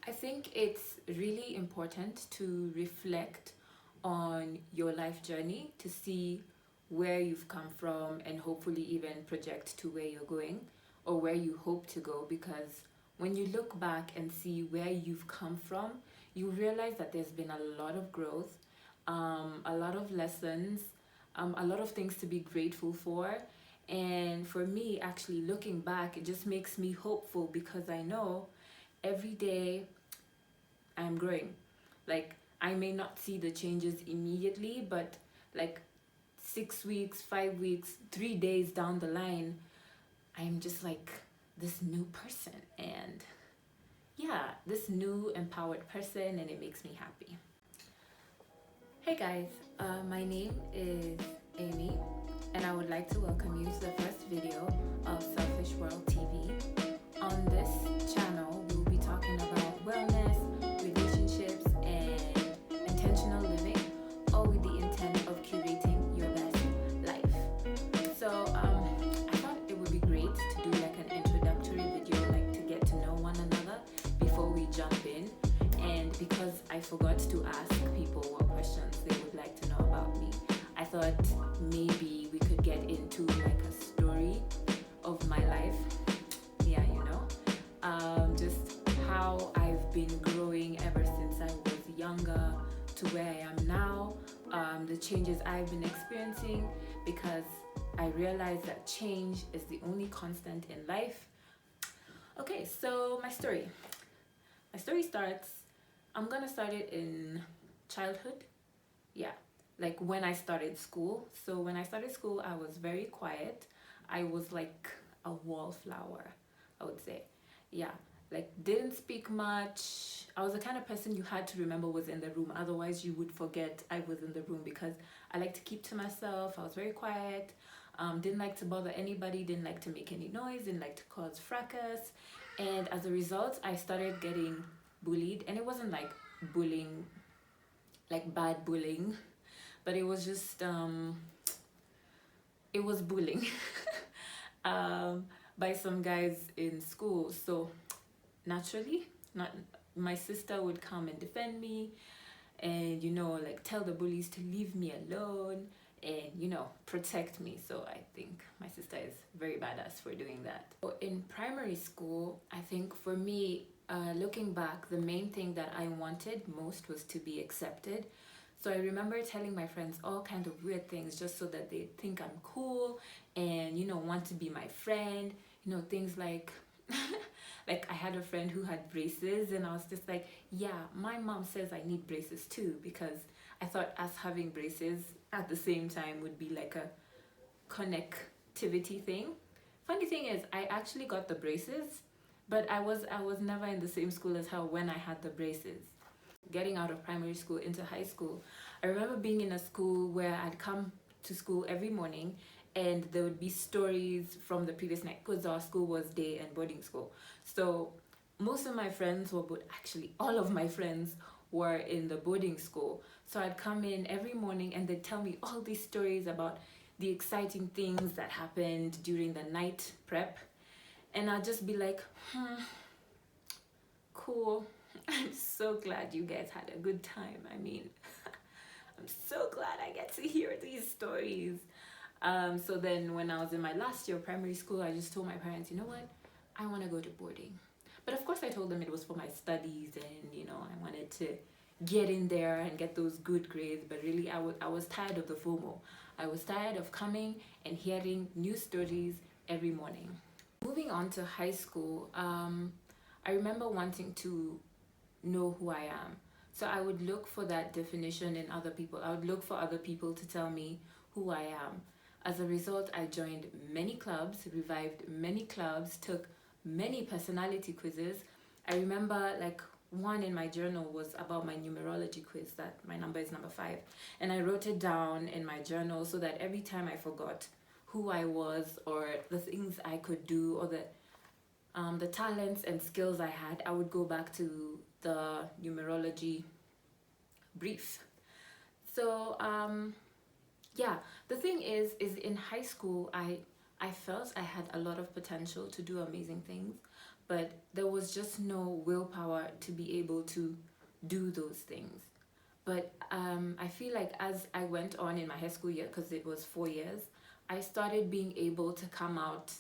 I think it's really important to reflect on your life journey to see where you've come from and hopefully even project to where you're going or where you hope to go, because when you look back and see where you've come from, you realize that there's been a lot of growth, a lot of lessons, a lot of things to be grateful for. And for me, actually looking back, it just makes me hopeful because I know every day I'm growing. Like, I may not see the changes immediately, but like 6 weeks, 5 weeks, 3 days down the line, I'm just like this new person. And yeah, this new empowered person, and it makes me happy. Hey guys, my name is Amy, and I would like to welcome you to the first video of Selfish World TV. On this channel, we will be talking about wellness, relationships, and intentional living, all with the intent of curating your best life. So, I thought it would be great to do like an introductory video, like to get to know one another before we jump in. And because I forgot to ask people what questions they would like to know about me, I thought maybe we could get into like a story of my life. Yeah, just how I've been growing ever since I was younger to where I am now, the changes I've been experiencing, because I realized that change is the only constant in life. Okay, so my story. My story starts, I'm gonna start it in childhood. Yeah, like when I started school. So when I started school, I was very quiet. I was like a wallflower, I would say. Yeah, like didn't speak much. I was the kind of person you had to remember was in the room. Otherwise, you would forget I was in the room because I like to keep to myself. I was very quiet. Didn't like to bother anybody. Didn't like to make any noise. Didn't like to cause fracas. And as a result, I started getting bullied. And it wasn't like bullying, like bad bullying, but it was just it was bullying by some guys in school. So naturally, not my sister would come and defend me, and like tell the bullies to leave me alone and protect me. So I think my sister is very badass for doing that. So in primary school, I think for me, looking back, the main thing that I wanted most was to be accepted. So I remember telling my friends all kinds of weird things just so that they think I'm cool and want to be my friend. Things like like I had a friend who had braces, and I was just like, yeah, my mom says I need braces too, because I thought us having braces at the same time would be like a connectivity thing. Funny thing is, I actually got the braces, but I was never in the same school as her when I had the braces. Getting out of primary school into high school, I remember being in a school where I'd come to school every morning and there would be stories from the previous night, because our school was day and boarding school. So most of my friends were, but actually all of my friends were in the boarding school. So I'd come in every morning and they'd tell me all these stories about the exciting things that happened during the night prep. And I'd just be like, cool. I'm so glad you guys had a good time. I mean, I'm so glad I get to hear these stories. So then when I was in my last year of primary school, I just told my parents, you know what? I want to go to boarding. But of course I told them it was for my studies and, I wanted to get in there and get those good grades. But really, I was tired of the FOMO. I was tired of coming and hearing new stories every morning. Moving on to high school, I remember wanting to know who I am. So I would look for that definition in other people. I would look for other people to tell me who I am. As a result, I joined many clubs, revived many clubs, took many personality quizzes. I remember like one in my journal was about my numerology quiz, that my number is number 5. And I wrote it down in my journal so that every time I forgot who I was or the things I could do or the talents and skills I had, I would go back to the numerology brief. So yeah, the thing is in high school, I felt I had a lot of potential to do amazing things, but there was just no willpower to be able to do those things. But I feel like as I went on in my high school year, because it was 4 years, I started being able to come out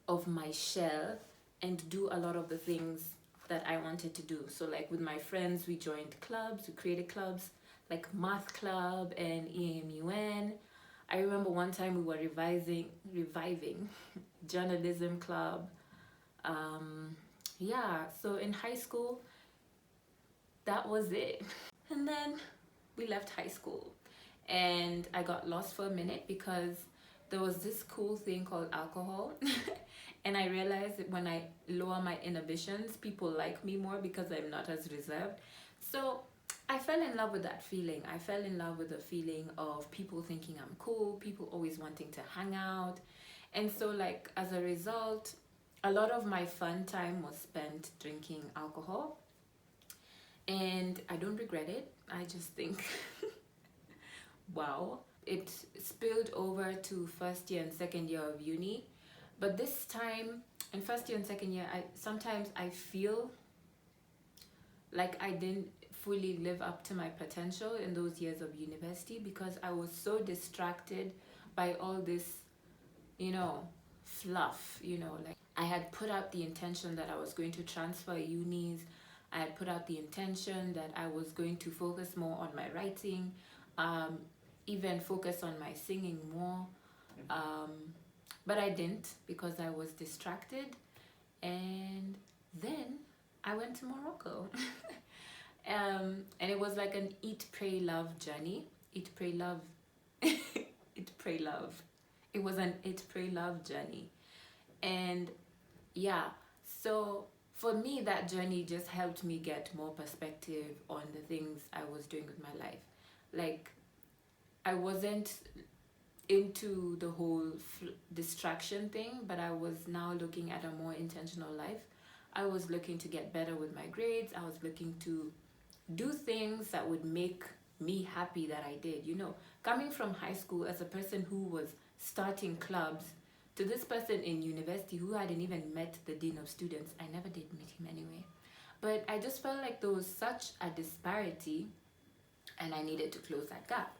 of my shell and do a lot of the things that I wanted to do. So like with my friends, we joined clubs, we created clubs like Math Club and EMUN. I remember one time we were reviving journalism club. Yeah, so in high school, that was it. And then we left high school and I got lost for a minute because there was this cool thing called alcohol. And I realized that when I lower my inhibitions, people like me more because I'm not as reserved. So I fell in love with that feeling. I fell in love with the feeling of people thinking I'm cool, people always wanting to hang out. And so, like, as a result, a lot of my fun time was spent drinking alcohol. And I don't regret it. I just think, wow. It spilled over to first year and second year of uni. But this time, in first year and second year, sometimes I feel like I didn't fully live up to my potential in those years of university because I was so distracted by all this, fluff, like I had put out the intention that I was going to transfer unis. I had put out the intention that I was going to focus more on my writing, even focus on my singing more. But I didn't because I was distracted. And then I went to Morocco. And it was like an eat, pray, love journey. Eat, pray, love. Eat, pray, love. It was an eat, pray, love journey. And yeah, so for me, that journey just helped me get more perspective on the things I was doing with my life. Like, I wasn't into the whole distraction thing, but I was now looking at a more intentional life. I was looking to get better with my grades. I was looking to do things that would make me happy that I did. Coming from high school as a person who was starting clubs to this person in university who hadn't even met the dean of students. I never did meet him anyway. But I just felt like there was such a disparity and I needed to close that gap.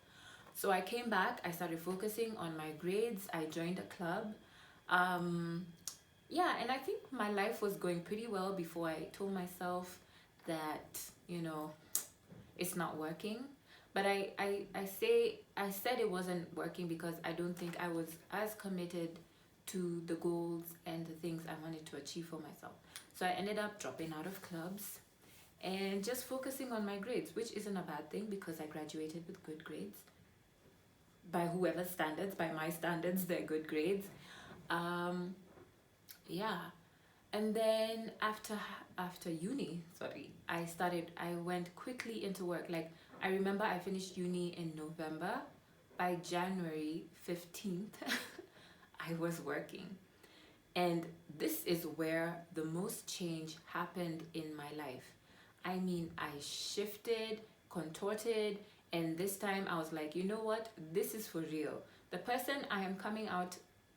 So I came back, I started focusing on my grades, I joined a club. Yeah, and I think my life was going pretty well before I told myself that, it's not working. But I said it wasn't working because I don't think I was as committed to the goals and the things I wanted to achieve for myself. So I ended up dropping out of clubs and just focusing on my grades, which isn't a bad thing because I graduated with good grades. By whoever's standards, by my standards, they're good grades. Yeah. And then after uni, I went quickly into work. Like, I remember I finished uni in November. By January 15th, I was working. And this is where the most change happened in my life. I mean, I shifted, contorted, and this time I was like, you know what? This is for real. The person I am coming out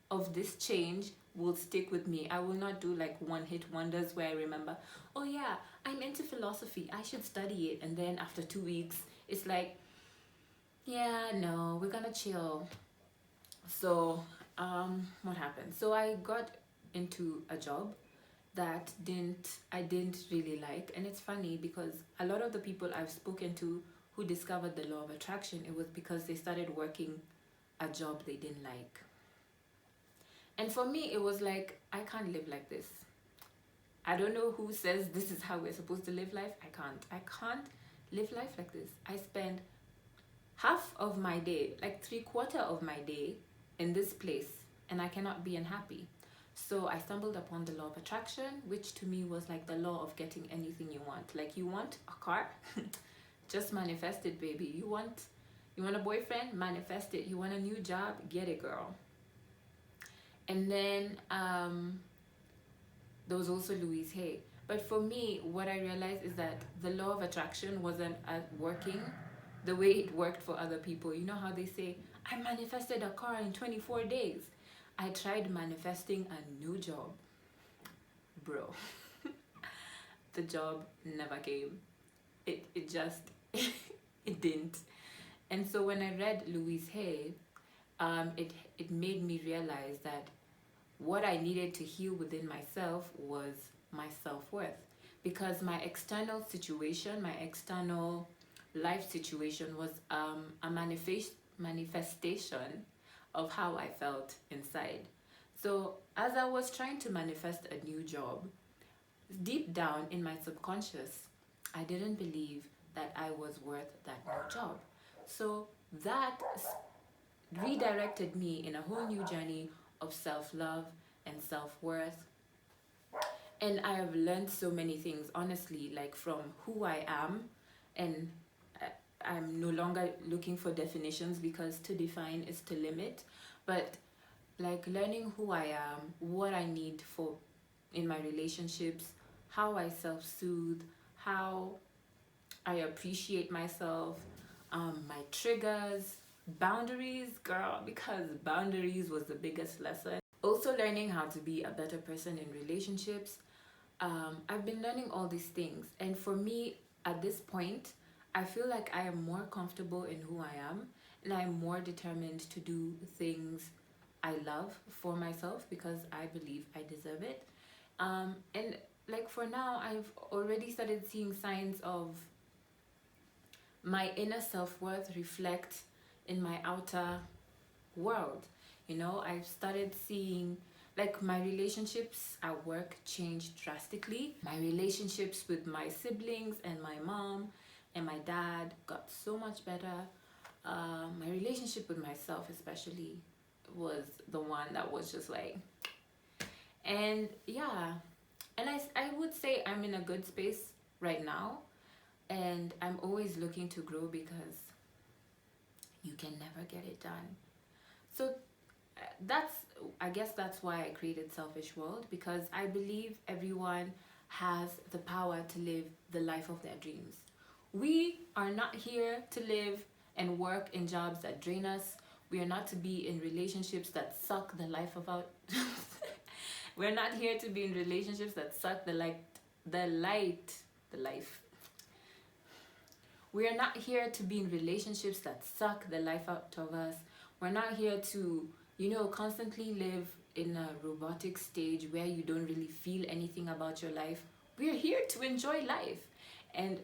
of this change will stick with me. I will not do like one-hit wonders where I remember, oh yeah, I'm into philosophy, I should study it. And then after 2 weeks, it's like, yeah, no, we're gonna chill. So, what happened? So I got into a job that I didn't really like. And it's funny because a lot of the people I've spoken to who discovered the law of attraction, it was because they started working a job they didn't like. And for me, it was like, I can't live like this. I don't know who says this is how we're supposed to live life. I can't live life like this. I spend half of my day, like 3/4 of my day in this place, and I cannot be unhappy. So I stumbled upon the law of attraction, which to me was like the law of getting anything you want. Like, you want a car, just manifest it, baby. You want a boyfriend, manifest it. You want a new job, get it, girl. And then there was also Louise Hay. But for me, what I realized is that the law of attraction wasn't working the way it worked for other people. You know how they say, I manifested a car in 24 days. I tried manifesting a new job. bro, the job never came. It just it didn't. And so when I read Louise Hay, it made me realize that what I needed to heal within myself was my self-worth, because my external situation, my external life situation was a manifestation of how I felt inside. So as I was trying to manifest a new job, deep down in my subconscious, I didn't believe that I was worth that new job. So that redirected me in a whole new journey of self-love and self-worth. And I have learned so many things, honestly, like from who I am. And I'm no longer looking for definitions, because to define is to limit. But like learning who I am, what I need for in my relationships, how I self-soothe, how I appreciate myself, my triggers, boundaries, girl, because boundaries was the biggest lesson. Also learning how to be a better person in relationships. I've been learning all these things, and for me at this point, I feel like I am more comfortable in who I am, and I'm more determined to do things I love for myself because I believe I deserve it. And like for now, I've already started seeing signs of my inner self-worth reflect in my outer world. You know, I've started seeing like my relationships at work changed drastically. My relationships with my siblings and my mom and my dad got so much better. My relationship with myself especially was the one that was just like, and yeah, and I would say I'm in a good space right now, and I'm always looking to grow because you can never get it done. So that's, I guess that's why I created Selfish World, because I believe everyone has the power to live the life of their dreams. We are not here to live and work in jobs that drain us. We are not to be in relationships that suck the life of our we're not here to be in relationships that suck the life. We are not here to be in relationships that suck the life out of us. We're not here to, constantly live in a robotic stage where you don't really feel anything about your life. We're here to enjoy life. And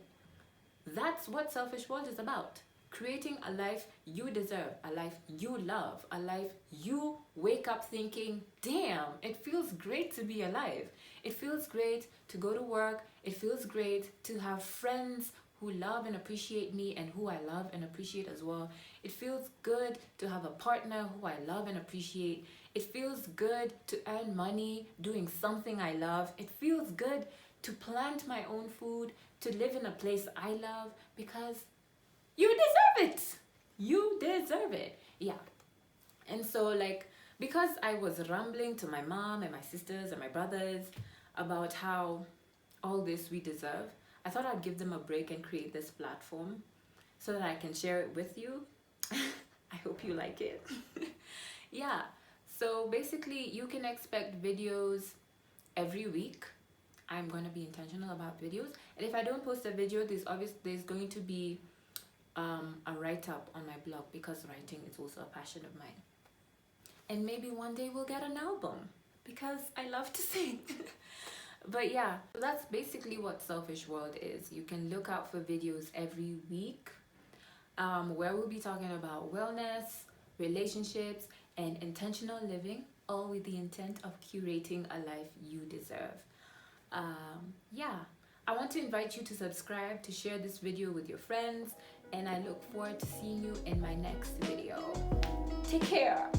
that's what Selfish World is about. Creating a life you deserve, a life you love, a life you wake up thinking, damn, it feels great to be alive. It feels great to go to work. It feels great to have friends who love and appreciate me and who I love and appreciate as well. It feels good to have a partner who I love and appreciate. It feels good to earn money doing something I love. It feels good to plant my own food, to live in a place I love, because you deserve it. You deserve it. Yeah. And so because I was rambling to my mom and my sisters and my brothers about how all this we deserve, I thought I'd give them a break and create this platform so that I can share it with you. I hope you like it. Yeah. So basically you can expect videos every week. I'm going to be intentional about videos. And if I don't post a video, there's going to be a write-up on my blog, because writing is also a passion of mine. And maybe one day we'll get an album, because I love to sing. But yeah, that's basically what Selfish World is. You can look out for videos every week where we'll be talking about wellness, relationships, and intentional living, all with the intent of curating a life you deserve. Yeah, I want to invite you to subscribe, to share this video with your friends, and I look forward to seeing you in my next video. Take care.